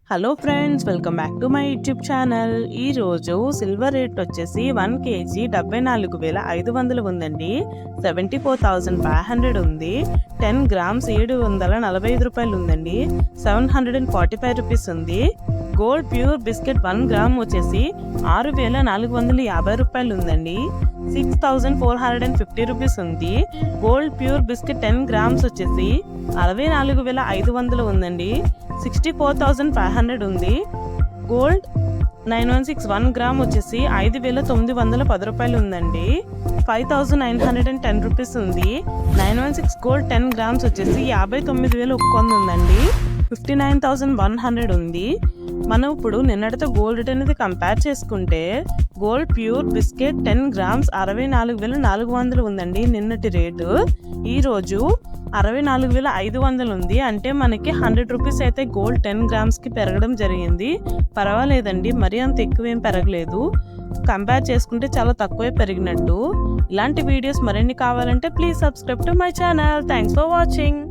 Hello friends, welcome back to my YouTube channel. ఈరోజు silver rate వచ్చేసి 1 kg 74,500 ఉందండి. 74,500 ఉంది. 10 grams 745 రూపాయలు ఉందండి. 745 రూపీస్ ఉంది. గోల్డ్ ప్యూర్ బిస్కెట్ 1 గ్రామ్ వచ్చేసి 6,450 రూపాయలు ఉందండి. 6,450 రూపీస్ ఉంది. గోల్డ్ ప్యూర్ బిస్కెట్ 10 grams వచ్చేసి 64,500 ఉందండి. 64,500 ఉంది. గోల్డ్ 916 1 గ్రామ్ వచ్చేసి 5,910 రూపాయలు ఉందండి. 5,910 రూపీస్ ఉంది. 916 గోల్డ్ 10 grams వచ్చేసి 59,100 ఉందండి. 59,100 ఉంది. మనం ఇప్పుడు నిన్నటితో గోల్డ్ రేట్ అనేది కంపేర్ చేసుకుంటే గోల్డ్ ప్యూర్ బిస్కెట్ 10 grams 64,400 ఉందండి నిన్నటి రేటు. ఈరోజు 64,500 ఉంది. అంటే మనకి 100 రూపీస్ అయితే గోల్డ్ 10 గ్రామ్స్కి పెరగడం జరిగింది. పర్వాలేదండి, మరీ అంత ఎక్కువేం పెరగలేదు. కంపేర్ చేసుకుంటే చాలా తక్కువే పెరిగినట్టు. ఇలాంటి వీడియోస్ మరిన్ని కావాలంటే please subscribe to my channel. Thanks for watching.